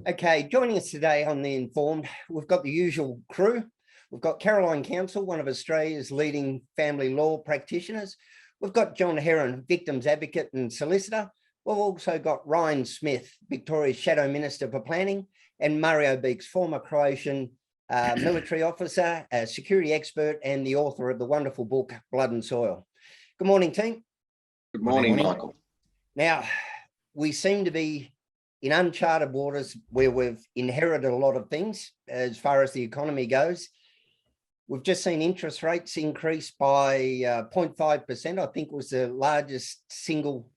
Okay, joining us today on The Informed, we've got the usual crew. We've got Caroline Counsell, one of Australia's leading family law practitioners. We've got John Heron, victims advocate and solicitor. We've also got Ryan Smith, Victoria's Shadow Minister for Planning, and Mario Beeks, former Croatian military officer, a security expert, and the author of the wonderful book, Blood and Soil. Good morning, team. Good morning, Michael. Now, we seem to be in uncharted waters where we've inherited a lot of things as far as the economy goes. We've just seen interest rates increase by 0.5%. I think was the largest single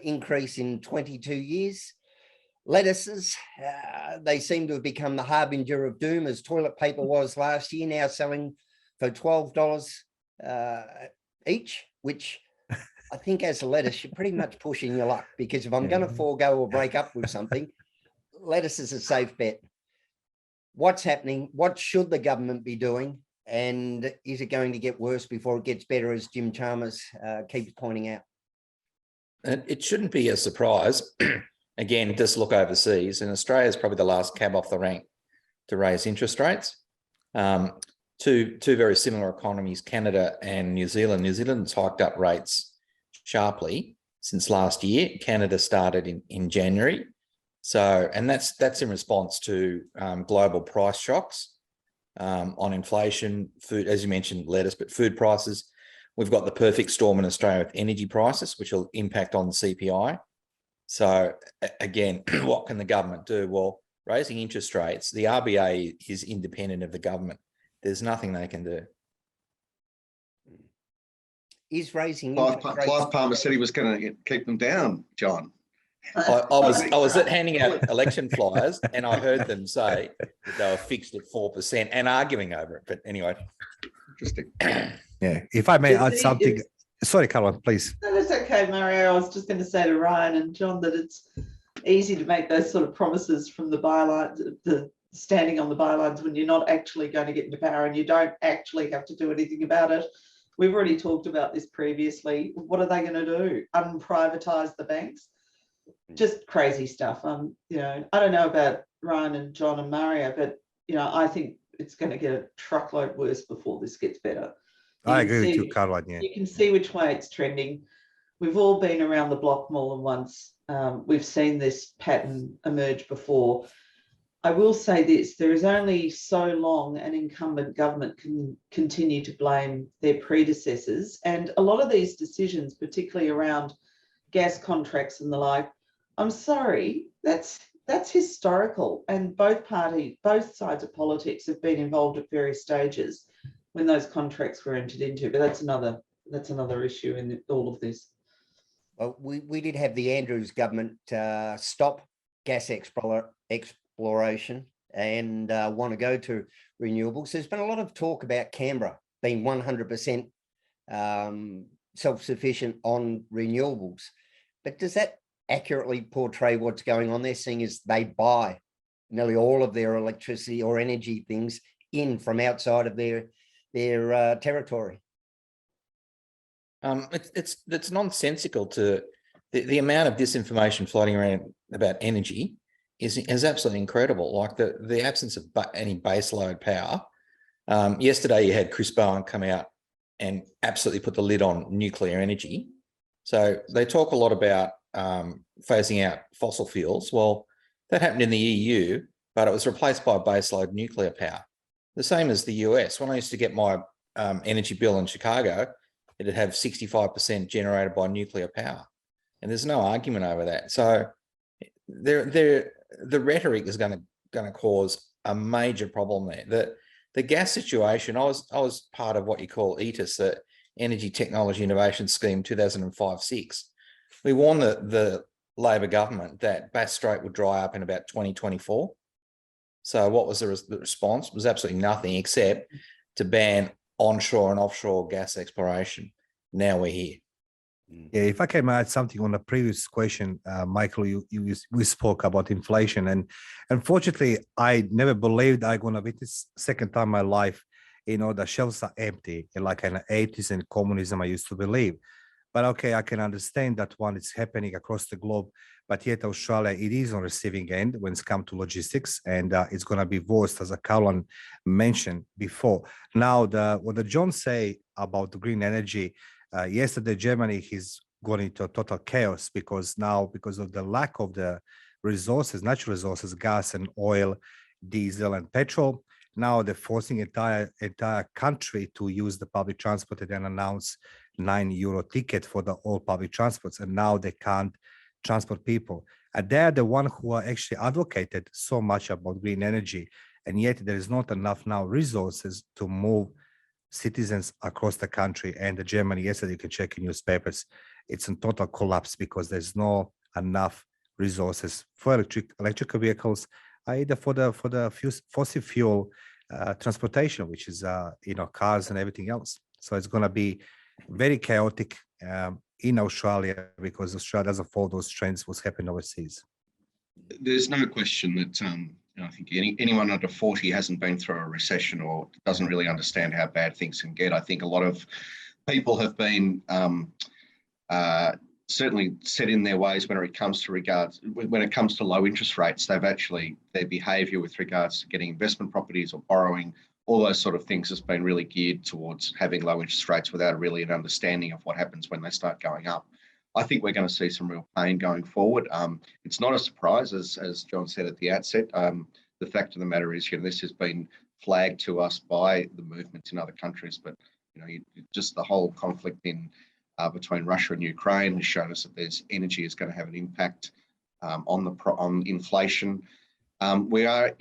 increase in 22 years. Lettuces, they seem to have become the harbinger of doom, as toilet paper was last year, now selling for $12 each, which I think as a lettuce, you're pretty much pushing your luck, because if I'm going to forego or break up with something, lettuce is a safe bet. What's happening? What should the government be doing? And is it going to get worse before it gets better, as Jim Chalmers keeps pointing out? It shouldn't be a surprise. Again, just look overseas, and Australia is probably the last cab off the rank to raise interest rates. Two very similar economies, Canada and New Zealand. New Zealand's hiked up rates sharply since last year. Canada started in January. So, and that's in response to global price shocks on inflation, food, as you mentioned, lettuce, but food prices. We've got the perfect storm in Australia with energy prices, which will impact on the CPI. So again, what can the government do? Well, raising interest rates, the RBA is independent of the government. There's nothing they can do. Is raising Clive Palmer said he was going to keep them down, John. I was handing out election flyers, and I heard them say that they were fixed at 4% and arguing over it. But anyway, interesting. Yeah, if I may add something. Sorry, Caroline, please. No, that's okay, Mario. I was just going to say to Ryan and John that it's easy to make those sort of promises from the bylines, the standing on the bylines, when you're not actually going to get into power and you don't actually have to do anything about it. We've already talked about this previously. What are they going to do? Unprivatize the banks? Just crazy stuff. I don't know about Ryan and John and Mario, but I think it's going to get a truckload worse before this gets better. I agree with you, Caroline. Yeah. You can see which way it's trending. We've all been around the block more than once. We've seen this pattern emerge before. I will say this, there is only so long an incumbent government can continue to blame their predecessors. And a lot of these decisions, particularly around gas contracts and the like, I'm sorry, that's historical. And both sides of politics have been involved at various stages when those contracts were entered into. But that's another issue in all of this. Well, we did have the Andrews government stop gas exploration and want to go to renewables. There's been a lot of talk about Canberra being 100% self-sufficient on renewables. But does that accurately portray what's going on there, seeing as they buy nearly all of their electricity or energy things in from outside of their territory? It's nonsensical to the amount of disinformation floating around about energy is absolutely incredible. Like the absence of any baseload power. Yesterday you had Chris Bowen come out and absolutely put the lid on nuclear energy. So they talk a lot about phasing out fossil fuels. Well, that happened in the EU, but it was replaced by baseload nuclear power. The same as the US. When I used to get my energy bill in Chicago, it'd have 65% generated by nuclear power. And there's no argument over that. So the rhetoric is going to cause a major problem there. The gas situation, I was part of what you call ETIS, the Energy Technology Innovation Scheme 2005-6. We warned the Labor government that Bass Strait would dry up in about 2024. So what was the response? It was absolutely nothing except to ban onshore and offshore gas exploration. Now we're here. Yeah, if I can add something on the previous question, Michael, we spoke about inflation, and unfortunately, I never believed I'm going to witness second time in my life, the shelves are empty, like in the 80s and communism I used to believe. But okay, I can understand that one is happening across the globe, but yet Australia, it is on receiving end when it's come to logistics, and it's going to be worse, as Caroline mentioned before. Now, what the John say about the green energy, yesterday Germany is going into a total chaos because of the lack of the resources, natural resources, gas and oil, diesel and petrol. Now they're forcing entire country to use the public transport and then announce €9 ticket for the all public transports, and now they can't transport people. And they're the one who are actually advocated so much about green energy, and yet there is not enough now resources to move citizens across the country. And the Germany, yesterday, you can check in newspapers, it's in total collapse because there's no enough resources for electrical vehicles, either for the fossil fuel transportation, which is cars and everything else. So it's going to be very chaotic in Australia because Australia doesn't follow those trends what's happening overseas. There's no question that I think anyone under 40 hasn't been through a recession or doesn't really understand how bad things can get. I think a lot of people have been certainly set in their ways when it comes to low interest rates. Their behaviour with regards to getting investment properties or borrowing, all those sort of things has been really geared towards having low interest rates without really an understanding of what happens when they start going up. I think we're going to see some real pain going forward. It's not a surprise, as John said at the outset. The fact of the matter is, this has been flagged to us by the movements in other countries, but just the whole conflict between Russia and Ukraine has shown us that energy is going to have an impact on inflation. We are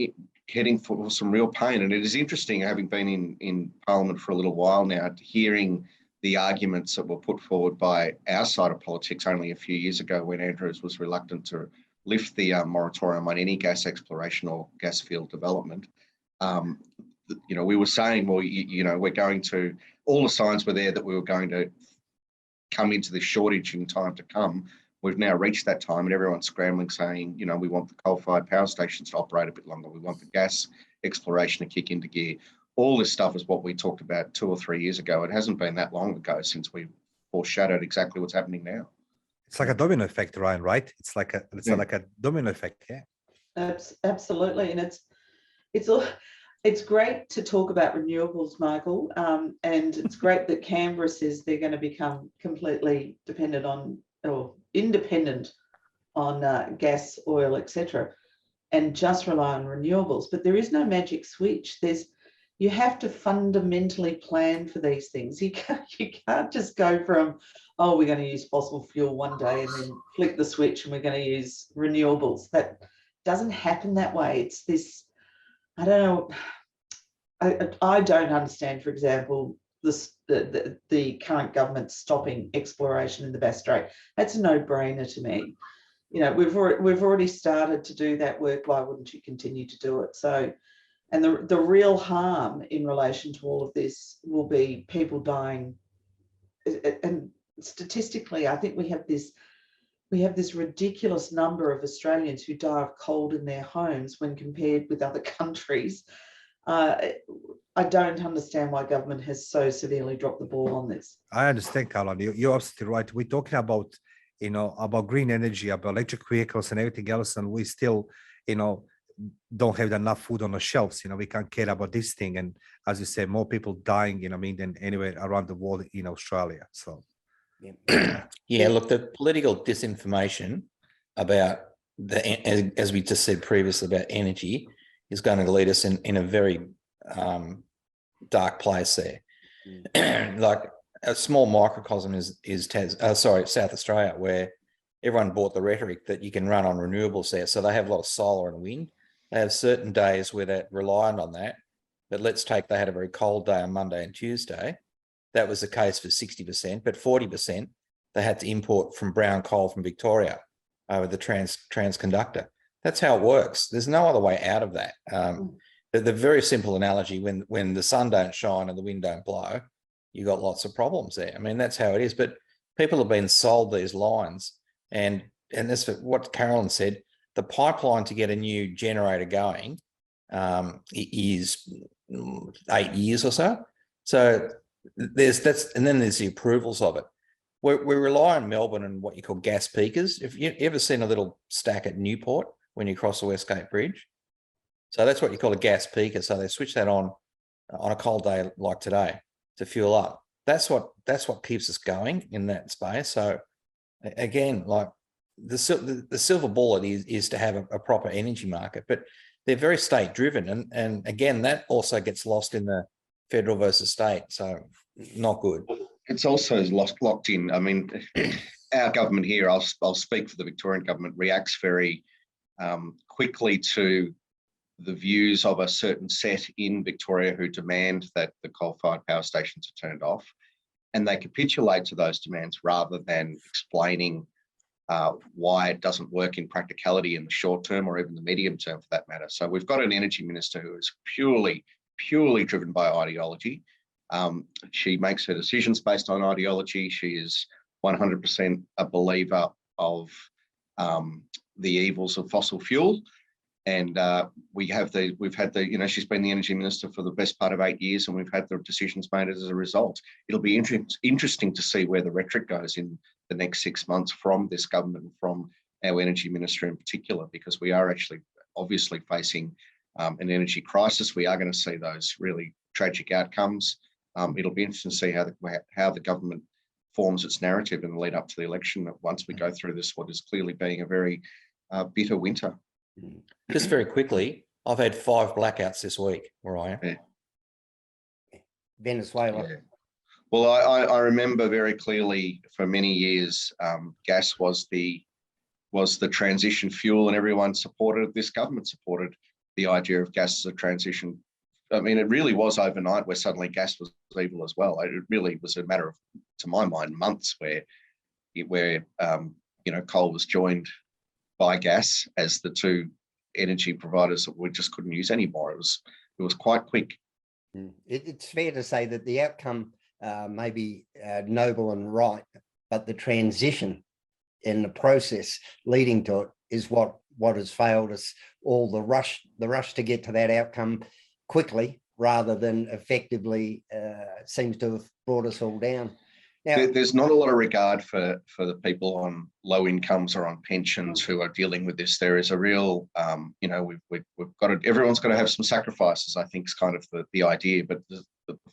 heading for some real pain, and it is interesting, having been in Parliament for a little while now, hearing the arguments that were put forward by our side of politics only a few years ago when Andrews was reluctant to lift the moratorium on any gas exploration or gas field development. We were saying, well, we're going to, all the signs were there that we were going to come into this shortage in time to come. We've now reached that time and everyone's scrambling saying, we want the coal-fired power stations to operate a bit longer. We want the gas exploration to kick into gear. All this stuff is what we talked about 2 or 3 years ago. It hasn't been that long ago since we foreshadowed exactly what's happening now. It's like a domino effect, Ryan, right? It's like a domino effect, yeah. Absolutely, and it's great to talk about renewables, Michael, and it's great that Canberra says they're going to become completely dependent on or independent on gas, oil, etc., and just rely on renewables. But there is no magic switch. You have to fundamentally plan for these things. You can't just go from, oh, we're going to use fossil fuel one day and then flick the switch and we're going to use renewables. That doesn't happen that way. It's this, I don't know, I don't understand, for example, the current government stopping exploration in the Bass Strait. That's a no-brainer to me. We've already started to do that work. Why wouldn't you continue to do it? So, and the real harm in relation to all of this will be people dying. And statistically, I think we have this ridiculous number of Australians who die of cold in their homes when compared with other countries. I don't understand why government has so severely dropped the ball on this. I understand, Caroline. You're absolutely right. We're talking about, about green energy, about electric vehicles and everything else, and we still, don't have enough food on the shelves. We can't care about this thing. And as you said, more people dying, than anywhere around the world in Australia. So, yeah, look, the political disinformation about as we just said previously about energy is going to lead us in a very dark place there. Like a small microcosm is South Australia, where everyone bought the rhetoric that you can run on renewables there. So they have a lot of solar and wind. They have certain days where they're reliant on that. But let's take, they had a very cold day on Monday and Tuesday. That was the case for 60%, but 40% they had to import from brown coal from Victoria over the transconductor. That's how it works. There's no other way out of that. The very simple analogy, when the sun don't shine and the wind don't blow, you got lots of problems there. I mean, that's how it is. But people have been sold these lines, and that's what Carolyn said. The pipeline to get a new generator going is 8 years or so. So and then there's the approvals of it. we rely on Melbourne and what you call gas peakers. If you ever seen a little stack at Newport when you cross the Westgate Bridge, so that's what you call a gas peaker. So they switch that on a cold day like today to fuel up. That's what keeps us going in that space. So again, like the silver bullet is to have a proper energy market, but they're very state driven, and again that also gets lost in the federal versus state. So not good. It's also locked in. I mean, our government here, I'll speak for the Victorian government, reacts very quickly to the views of a certain set in Victoria who demand that the coal-fired power stations are turned off, and they capitulate to those demands rather than explaining why it doesn't work in practicality in the short term or even the medium term for that matter. So we've got an energy minister who is purely driven by ideology. She makes her decisions based on ideology. She is 100% a believer of the evils of fossil fuel. And we've had the, she's been the energy minister for the best part of 8 years, and we've had the decisions made as a result. It'll be interesting to see where the rhetoric goes in the next 6 months from this government and from our energy minister in particular, because we are actually obviously facing an energy crisis. We are going to see those really tragic outcomes. It'll be interesting to see how the government forms its narrative in the lead up to the election once we go through this, what is clearly being a very bitter winter. Just very quickly, I've had 5 blackouts this week where I am. Yeah. Venezuela. Yeah. Well, I remember very clearly for many years, gas was the transition fuel, and everyone supported, this government supported the idea of gas as a transition. I mean, it really was overnight where suddenly gas was evil as well. It really was a matter of, to my mind, months where coal was joined by gas as the two energy providers that we just couldn't use anymore. It was quite quick. It's fair to say that the outcome may be noble and right, but the transition in the process leading to it is what has failed us all. The rush to get to that outcome quickly rather than effectively seems to have brought us all down. Now, there's not a lot of regard for the people on low incomes or on pensions who are dealing with this. There is a real, we've got to, everyone's got to have some sacrifices, I think is kind of the idea. But the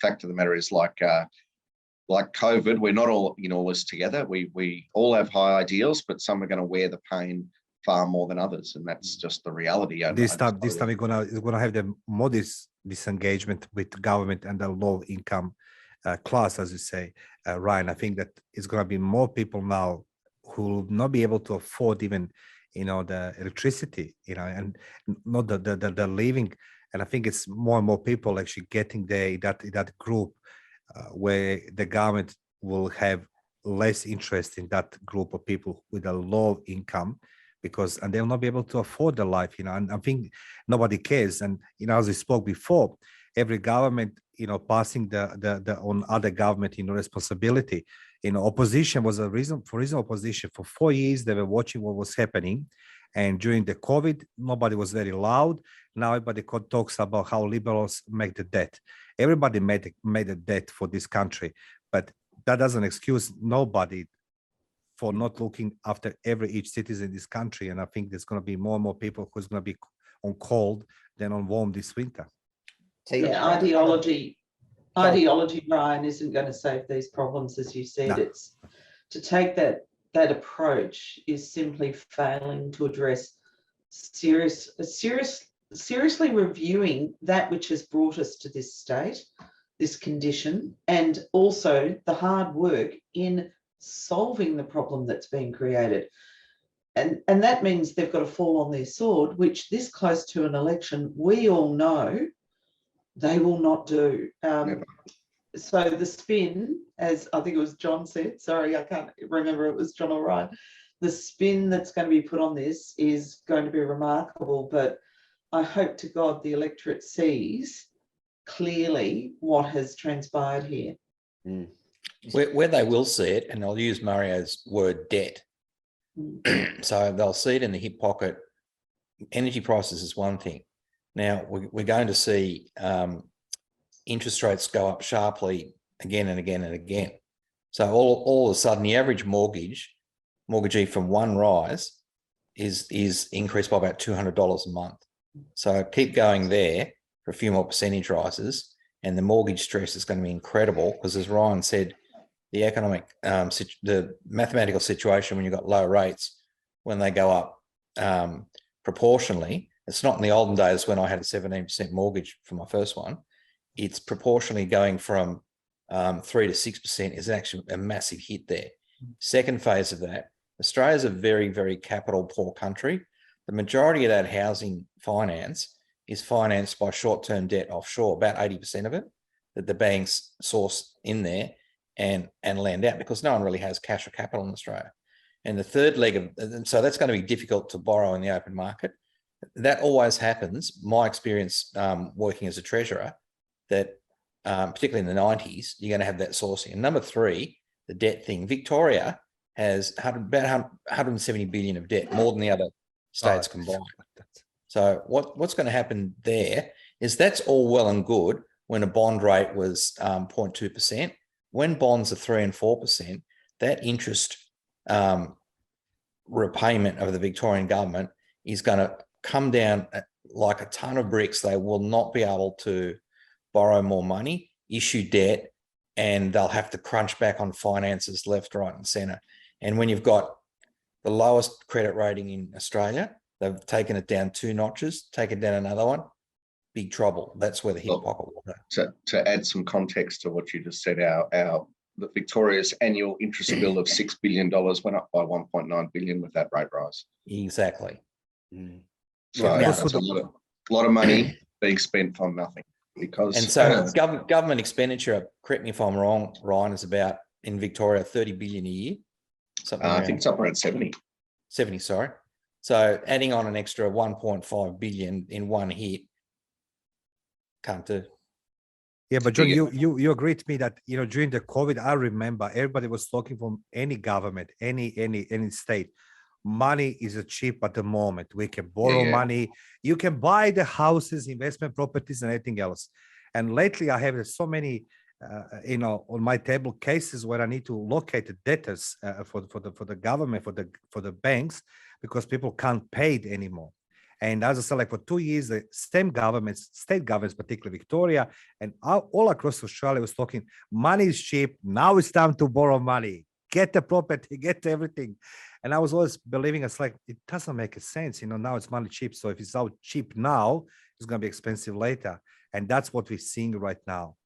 fact of the matter is, like COVID, we're not all in all this together. We all have high ideals, but some are going to wear the pain far more than others, and that's just the reality. This time we're gonna have the modest disengagement with government and the low income class, as you say, Ryan. I think that it's going to be more people now who will not be able to afford even, the electricity, and not the living. And I think it's more and more people actually getting that group where the government will have less interest in that group of people with a low income, and they'll not be able to afford the life, and I think nobody cares. And, as we spoke before, every government, passing the on other government, responsibility. Opposition was a reason opposition. For 4 years, they were watching what was happening. And during the COVID, nobody was very loud. Now everybody talks about how liberals make the debt. Everybody made a debt for this country, but that doesn't excuse nobody for not looking after each citizen in this country. And I think there's going to be more and more people who's going to be on cold than on warm this winter. Yeah, ideology, Brian, isn't going to save these problems, as you said. No. It's to take that approach is simply failing to address seriously reviewing that which has brought us to this state, this condition, and also the hard work in solving the problem that's been created. And that means they've got to fall on their sword, which this close to an election, we all know they will not do. So the spin, as I think it was John said, sorry, I can't remember it was John or Ryan, the spin that's going to be put on this is going to be remarkable, but I hope to God the electorate sees clearly what has transpired here. Where they will see it, and I'll use Mario's word, debt. So they'll see it in the hip pocket. Energy prices is one thing. Now we're going to see interest rates go up sharply again and again and again. So all of a sudden, the average mortgagee from one rise is increased by about $200 a month. So keep going there for a few more percentage rises, and the mortgage stress is going to be incredible because, as Ryan said, the economic, the mathematical situation when you've got low rates, when they go up proportionally, it's not in the olden days when I had a 17% mortgage for my first one. It's proportionally going from 3 to 6% is actually a massive hit there. Second phase of that, Australia is a very, very capital poor country. The majority of that housing finance is financed by short-term debt offshore, about 80% of it, that the banks source in there and lend out, because no one really has cash or capital in Australia. And the third leg of, so that's going to be difficult to borrow in the open market. That always happens. My experience working as a treasurer, that particularly in the 90s, you're going to have that sourcing. And number three, the debt thing. Victoria has about 170 billion of debt, more than the other states combined. So what's going to happen there is that's all well and good when a bond rate was 0.2%. When bonds are 3 and 4%, that interest repayment of the Victorian government is going to come down like a ton of bricks. They will not be able to borrow more money, issue debt, and they'll have to crunch back on finances left, right, and centre. And when you've got the lowest credit rating in Australia, they've taken it down 2 notches, taken down another one, big trouble. That's where the hip pocket will go. To add some context to what you just said, the Victoria's annual interest bill of $6 billion went up by 1.9 billion with that rate rise. Exactly. So that's a lot of money being spent on nothing. Because and so government expenditure, correct me if I'm wrong, Ryan, is about in Victoria 30 billion a year. I think it's up around 70. 70, sorry. So adding on an extra 1.5 billion in one hit can't do. Yeah, but John, you agree to me that, you know, during the COVID, I remember everybody was talking from any government, any state. Money is cheap at the moment. We can borrow money. You can buy the houses, investment properties, and anything else. And lately, I have so many, on my table cases where I need to locate the debtors for the government, for the banks, because people can't pay it anymore. And as I said, like for 2 years, the state governments, particularly Victoria, and all across Australia was talking, money is cheap. Now it's time to borrow money. Get the property, get everything. And I was always believing it's like, it doesn't make sense. You know, now it's money cheap. So if it's out cheap now, it's going to be expensive later. And that's what we're seeing right now.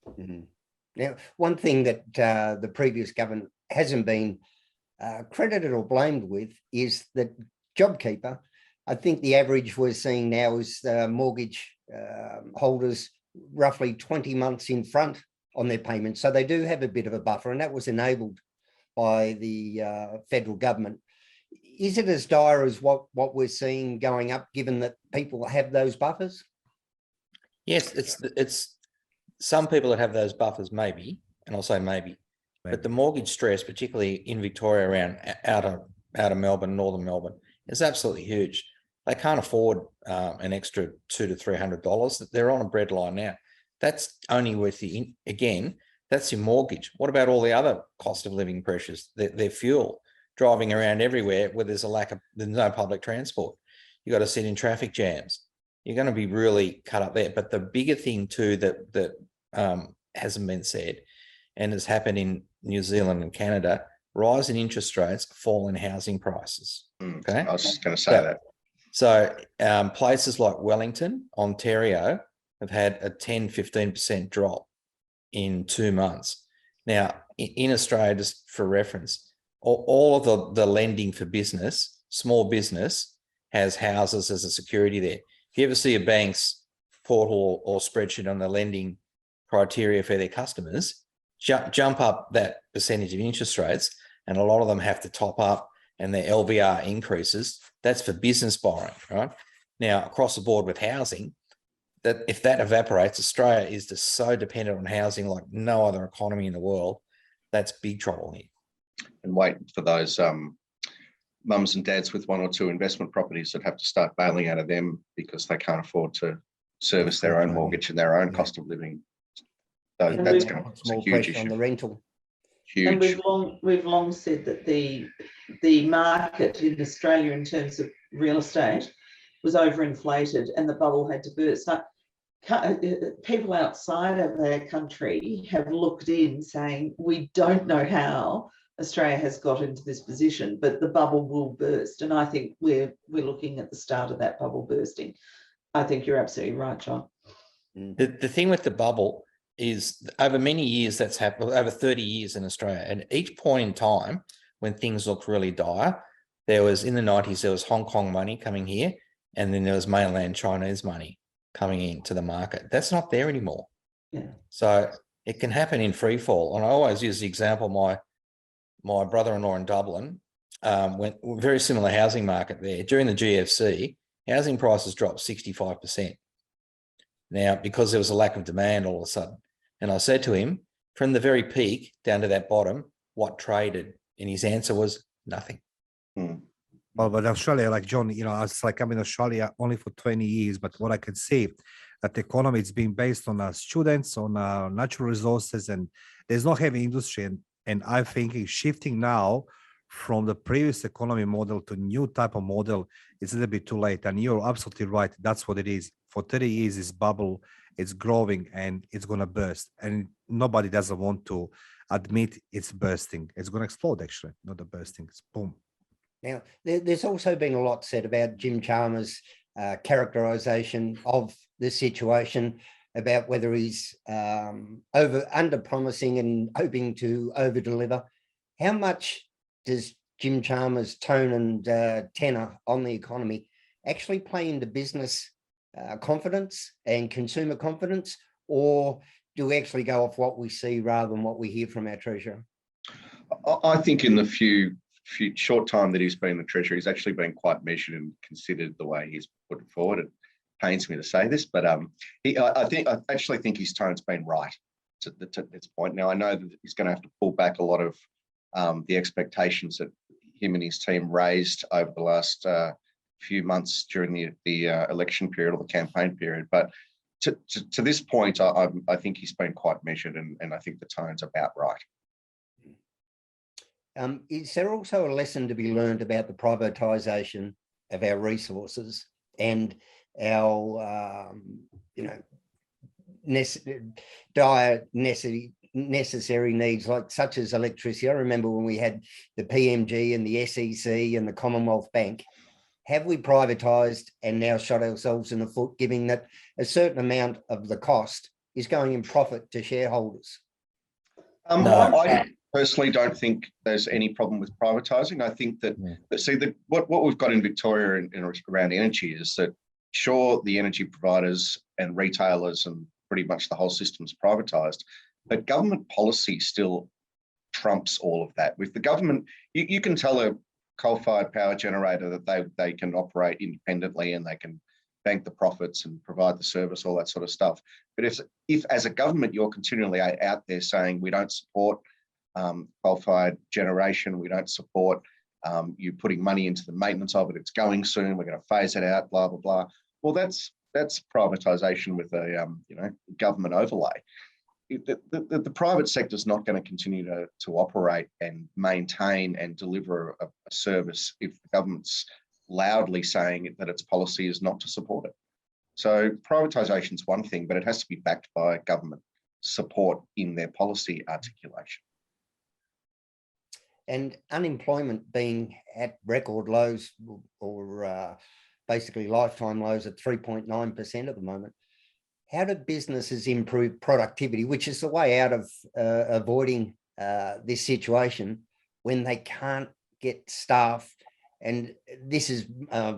Mm-hmm. Now, one thing that the previous government hasn't been credited or blamed with is that JobKeeper. I think the average we're seeing now is mortgage holders roughly 20 months in front on their payments. So they do have a bit of a buffer, and that was enabled by the federal government. Is it as dire as what we're seeing going up, given that people have those buffers? Yes, it's some people that have those buffers, maybe, and I'll say maybe. But the mortgage stress, particularly in Victoria, around out of Melbourne, northern Melbourne, is absolutely huge. They can't afford an extra $200 to $300. They're on a breadline now. That's only with that's your mortgage. What about all the other cost of living pressures? Their fuel, driving around everywhere where there's no public transport. You got to sit in traffic jams. You're going to be really cut up there. But the bigger thing too that hasn't been said, and has happened in New Zealand and Canada, rise in interest rates, fall in housing prices. Okay, I was just going to say that. So places like Wellington, Ontario, have had a 10-15% drop in 2 months. Now, in Australia, just for reference, all of the lending for business, small business, has houses as a security there. If you ever see a bank's portal or spreadsheet on the lending criteria for their customers, jump up that percentage of interest rates, and a lot of them have to top up, and their LVR increases. That's for business borrowing, right? Now, across the board with housing, that if that evaporates, Australia is just so dependent on housing like no other economy in the world. That's big trouble here. And wait for those mums and dads with 1 or 2 investment properties that have to start bailing out of them because they can't afford to service their own mortgage and their own cost of living. So that's going to be a huge issue on the rental. And huge. we've long said that the market in Australia in terms of real estate was overinflated and the bubble had to burst. People outside of their country have looked in saying, we don't know how Australia has got into this position, but the bubble will burst. And I think we're looking at the start of that bubble bursting. I think you're absolutely right, John. The thing with the bubble is over many years that's happened, over 30 years in Australia. And each point in time when things looked really dire, there was in the 90s, there was Hong Kong money coming here, and then there was mainland Chinese money coming into the market. That's not there anymore. Yeah. So it can happen in free fall. And I always use the example, my brother-in-law in Dublin went very similar housing market there. During the GFC, housing prices dropped 65%. Now, because there was a lack of demand all of a sudden. And I said to him, from the very peak down to that bottom, what traded? And his answer was nothing. Well, but Australia, like John, it's like I'm in Australia only for 20 years, but what I can see that the economy is being based on students, on natural resources, and there's no heavy industry. And I'm thinking shifting now from the previous economy model to new type of model, it's a little bit too late. And you're absolutely right. That's what it is. For 30 years, this bubble, it's growing and it's going to burst. And nobody doesn't want to admit it's bursting. It's going to explode, actually, not the bursting. It's boom. Now, there's also been a lot said about Jim Chalmers' characterisation of the situation, about whether he's under promising and hoping to over deliver. How much does Jim Chalmers' tone and tenor on the economy actually play into business confidence and consumer confidence, or do we actually go off what we see rather than what we hear from our treasurer? I think in the few short time that he's been the treasurer, he's actually been quite measured and considered the way he's put it forward. It pains me to say this, but I actually think his tone's been right to this point. Now, I know that he's going to have to pull back a lot of the expectations that him and his team raised over the last few months during the election period or the campaign period. But to this point, I think he's been quite measured, and I think the tone's about right. Is there also a lesson to be learned about the privatisation of our resources and our, dire necessary needs, like such as electricity? I remember when we had the PMG and the SEC and the Commonwealth Bank. Have we privatised and now shot ourselves in the foot, given that a certain amount of the cost is going in profit to shareholders? No. I personally don't think there's any problem with privatising. I think that, what we've got in Victoria in around energy is that, sure, the energy providers and retailers and pretty much the whole system's privatised, but government policy still trumps all of that. With the government, you can tell a coal-fired power generator that they can operate independently and they can bank the profits and provide the service, all that sort of stuff. But if as a government you're continually out there saying we don't support coal-fired generation, we don't support you putting money into the maintenance of it, it's going soon, we're going to phase it out, blah blah blah. Well, that's privatisation with a government overlay. The private sector is not going to continue to operate and maintain and deliver a service if the government's loudly saying that its policy is not to support it. So privatisation is one thing, but it has to be backed by government support in their policy articulation. And unemployment being at record lows, or basically lifetime lows at 3.9% at the moment. How do businesses improve productivity, which is the way out of avoiding this situation, when they can't get staff? And this is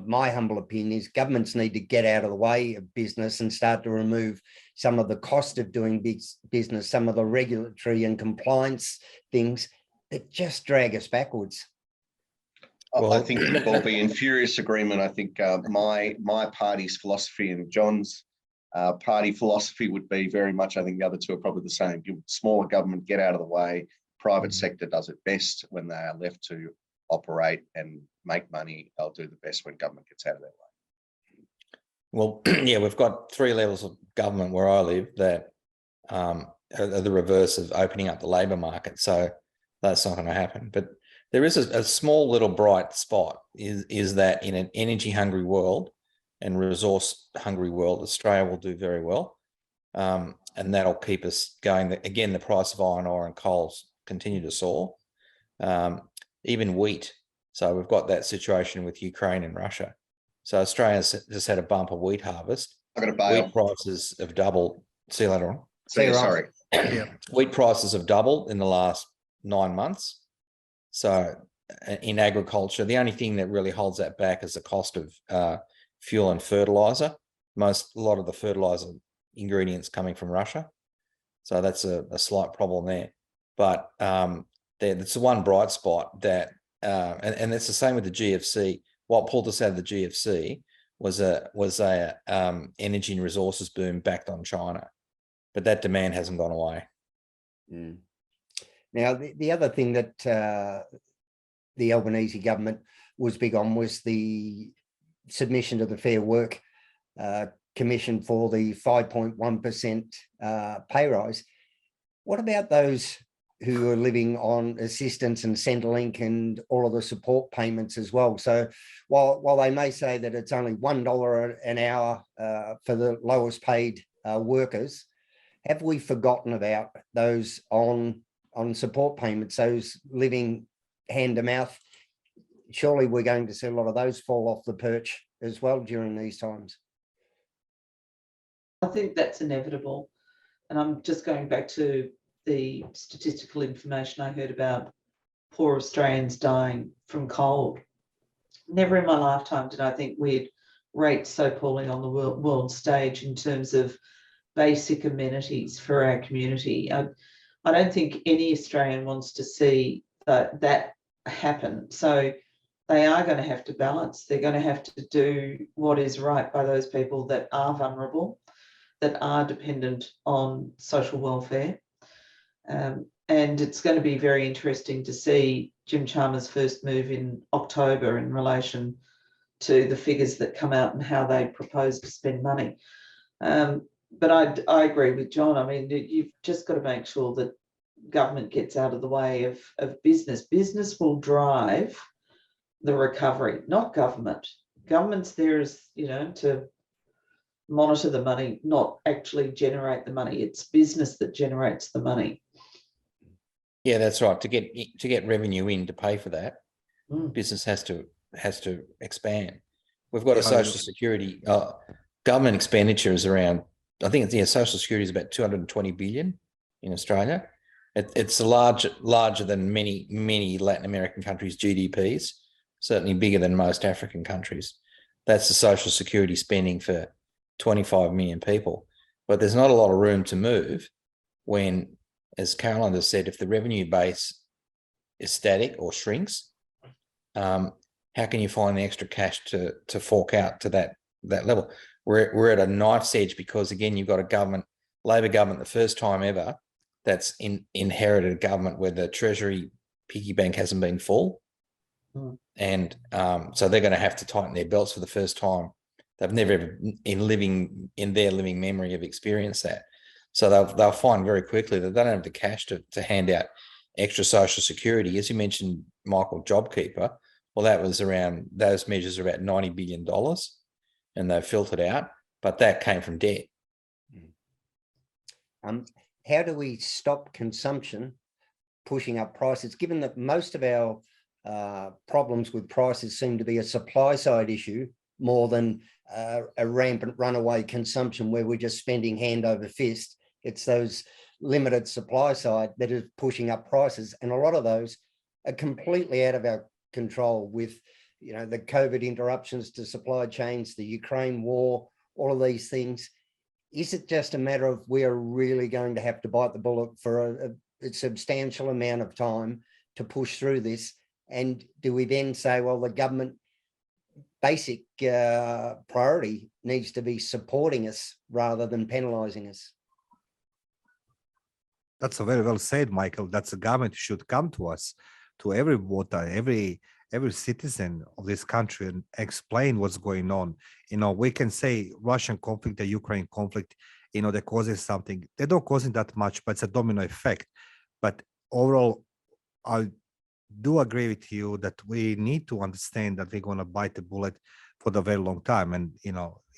my humble opinion, is governments need to get out of the way of business and start to remove some of the cost of doing business, some of the regulatory and compliance things that just drag us backwards. Well, I think we'll be in furious agreement. I think my party's philosophy and John's party philosophy would be very much, I think the other two are probably the same. Smaller government, get out of the way. Private sector does it best when they are left to operate and make money. They'll do the best when government gets out of their way. Well, yeah, we've got 3 levels of government where I live that are the reverse of opening up the labour market. So that's not going to happen. But there is a small little bright spot is that in an energy hungry world and resource hungry world, Australia will do very well. And that'll keep us going. Again, the price of iron ore and coals continue to soar. Even wheat. So we've got that situation with Ukraine and Russia. So Australia's just had a bumper wheat harvest. I've got a bail. Wheat prices have doubled. See you later on. Sorry. Wheat prices have doubled in the last 9 months. So in agriculture, the only thing that really holds that back is the cost of fuel and fertilizer. A lot of the fertilizer ingredients coming from Russia. So that's a slight problem there. But it's the one bright spot that, and it's the same with the GFC. What pulled us out of the GFC was a energy and resources boom backed on China, but that demand hasn't gone away. Mm. Now, the other thing that the Albanese government was big on was the submission to the Fair Work Commission for the 5.1% pay rise. What about those who are living on assistance and Centrelink and all of the support payments as well? So while they may say that it's only $1 an hour for the lowest paid workers, have we forgotten about those on support payments, those living hand to mouth? Surely we're going to see a lot of those fall off the perch as well during these times. I think that's inevitable. And I'm just going back to the statistical information I heard about poor Australians dying from cold. Never in my lifetime did I think we'd rate so poorly on the world stage in terms of basic amenities for our community. I don't think any Australian wants to see that happen. So they are going to have to balance. They're going to have to do what is right by those people that are vulnerable, that are dependent on social welfare. And it's going to be very interesting to see Jim Chalmers' first move in October in relation to the figures that come out and how they propose to spend money. But I agree with John. I mean, you've just got to make sure that government gets out of the way of business. Business will drive the recovery, not government. Government's there as, to monitor the money, not actually generate the money. It's business that generates the money. Yeah, that's right. To get revenue in to pay for that, business has to expand. We've got a social security government expenditure is around, I think it's social security is about 220 billion in Australia. It's larger than many Latin American countries' GDPs, certainly bigger than most African countries. That's the social security spending for 25 million people. But there's not a lot of room to move when, as Caroline has said, if the revenue base is static or shrinks, how can you find the extra cash to fork out to that level? We're at a knife's edge because, again, you've got a Labor government, the first time ever, that's inherited a government where the Treasury piggy bank hasn't been full. And so they're going to have to tighten their belts for the first time. They've never ever in their living memory have experienced that. So they'll find very quickly that they don't have the cash to hand out extra social security. As you mentioned, Michael, JobKeeper, well, those measures are about $90 billion and they've filtered out, but that came from debt. How do we stop consumption pushing up prices, given that most of our problems with prices seem to be a supply side issue more than a rampant runaway consumption where we're just spending hand over fist? It's those limited supply side that is pushing up prices. And a lot of those are completely out of our control with, the COVID interruptions to supply chains, the Ukraine war, all of these things. Is it just a matter of we're really going to have to bite the bullet for a substantial amount of time to push through this? And do we then say, well, the government basic priority needs to be supporting us rather than penalising us? That's a very well said, Michael. That's the government should come to us, to every voter, every citizen of this country, and explain what's going on. We can say Russian conflict, the Ukraine conflict, they're causing something. They don't cause it that much, but it's a domino effect. But overall, I do agree with you that we need to understand that we're going to bite the bullet for the very long time. And,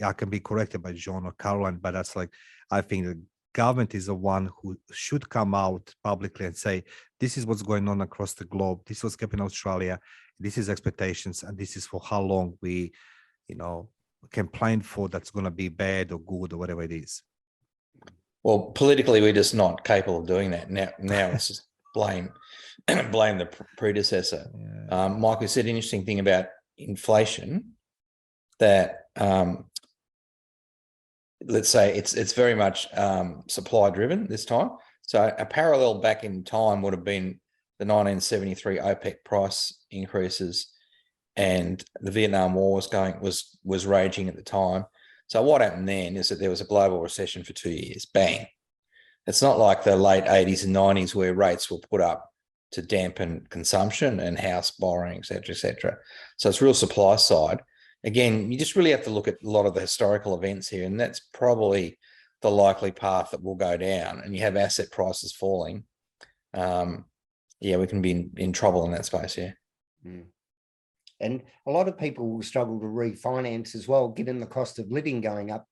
I can be corrected by John or Caroline, but that's like, I think the government is the one who should come out publicly and say, this is what's going on across the globe. This was happening in Australia. This is expectations. And this is for how long we, can plan for that's going to be bad or good or whatever it is. Well, politically, we're just not capable of doing that. Now it's just blame the predecessor. Yeah. Michael said an interesting thing about inflation, that let's say it's very much supply driven this time. So a parallel back in time would have been the 1973 OPEC price increases, and the Vietnam War was raging at the time. So what happened then is that there was a global recession for 2 years. Bang. It's not like the late 80s and 90s where rates were put up to dampen consumption and house borrowing, et cetera, et cetera. So it's real supply side. Again, you just really have to look at a lot of the historical events here, and that's probably the likely path that will go down. And you have asset prices falling. We can be in trouble in that space, yeah. Mm. And a lot of people will struggle to refinance as well, given the cost of living going up.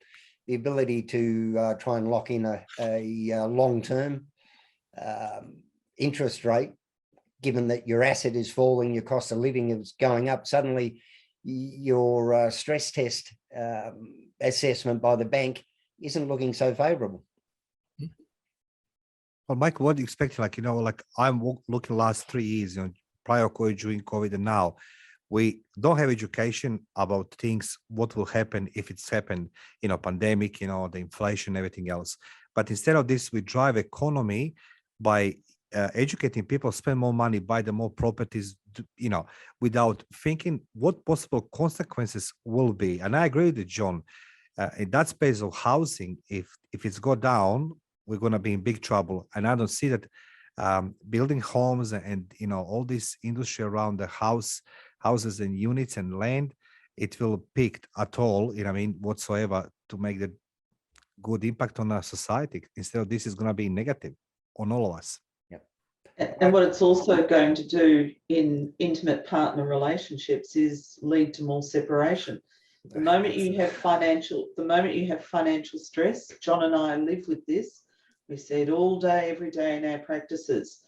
The ability to try and lock in a long-term interest rate, given that your asset is falling, your cost of living is going up, suddenly your stress test assessment by the bank isn't looking so favorable. Well, Mike, what do you expect? I'm looking last 3 years, prior COVID, during COVID, and now we don't have education about things, what will happen if it's happened, pandemic, the inflation, everything else. But instead of this, we drive economy by educating people, spend more money, buy the more properties, without thinking what possible consequences will be. And I agree with John. In that space of housing, if it's go down, we're going to be in big trouble. And I don't see that building homes and all this industry around the houses and units and land, it will peak at all, whatsoever, to make the good impact on our society. Instead of this is going to be negative on all of us. And what it's also going to do in intimate partner relationships is lead to more separation. The moment you have financial stress, John and I live with this. We see it all day, every day in our practices.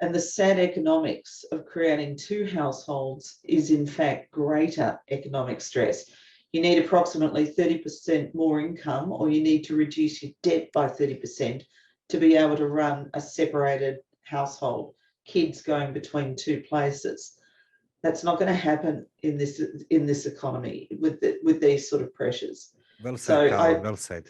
And the sad economics of creating two households is in fact greater economic stress. You need approximately 30% more income, or you need to reduce your debt by 30% to be able to run a separated household, kids going between two places. That's not going to happen in this economy with these sort of pressures. Well said, Carl, well said.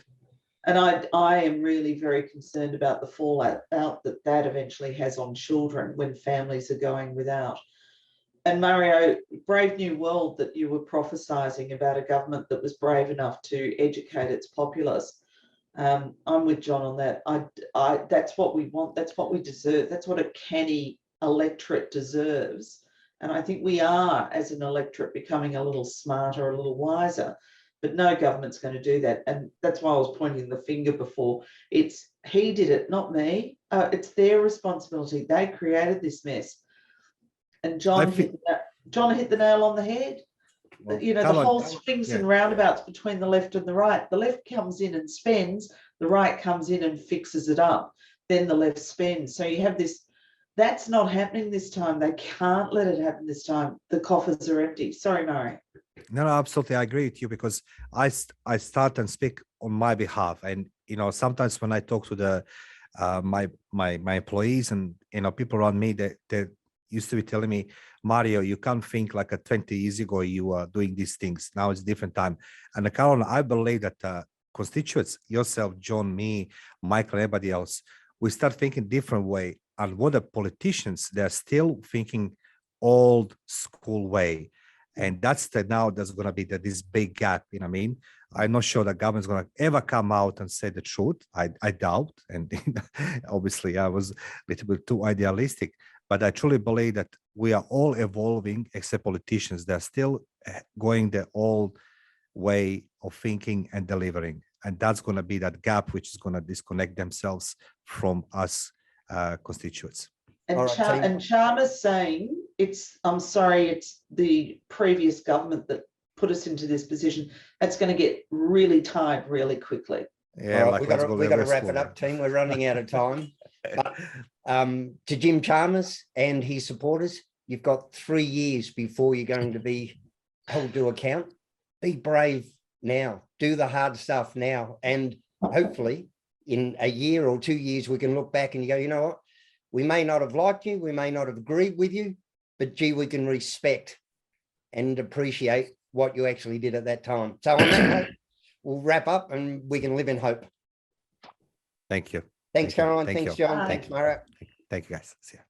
And I am really very concerned about the fallout that eventually has on children when families are going without. And Mario, Brave New World that you were prophesising about, a government that was brave enough to educate its populace. I'm with John on that. That's what we want. That's what we deserve. That's what a canny electorate deserves. And I think we are, as an electorate, becoming a little smarter, a little wiser. But no government's going to do that. And that's why I was pointing the finger before. He did it, not me. It's their responsibility. They created this mess. And John hit the nail on the head. Well, the whole swings and roundabouts between the left and the right. The left comes in and spends, the right comes in and fixes it up. Then the left spends. So you have this. That's not happening this time. They can't let it happen this time. The coffers are empty. Sorry, Murray. No, absolutely. I agree with you, because I start and speak on my behalf. And, sometimes when I talk to the my employees and, people around me, they used to be telling me, Mario, you can't think like 20 years ago you were doing these things. Now it's a different time. And Carol, I believe that constituents, yourself, John, me, Michael, everybody else, we start thinking different way. And what the politicians, they're still thinking old school way. And that's now there's going to be this big gap. I'm not sure the government's going to ever come out and say the truth. I doubt. And obviously I was a little bit too idealistic, but I truly believe that we are all evolving, except politicians. They're still going the old way of thinking and delivering. And that's going to be that gap, which is going to disconnect themselves from us constituents. And, All right, team. and Chalmers saying I'm sorry, it's the previous government that put us into this position. That's going to get really tired really quickly. Yeah, All right, let's go we got to very wrap it slowly. up, team. We're running out of time. But to Jim Chalmers and his supporters, you've got 3 years before you're going to be held to account. Be brave now. Do the hard stuff now. And hopefully in a year or 2 years, we can look back and you go, you know what? We may not have liked you. We may not have agreed with you, but gee, we can respect and appreciate what you actually did at that time. So on that note, we'll wrap up and we can live in hope. Thank you. Thanks, Thank you. Caroline. Thank Thanks, you. John. Bye. Thanks, Mara. Thank you, guys. See ya.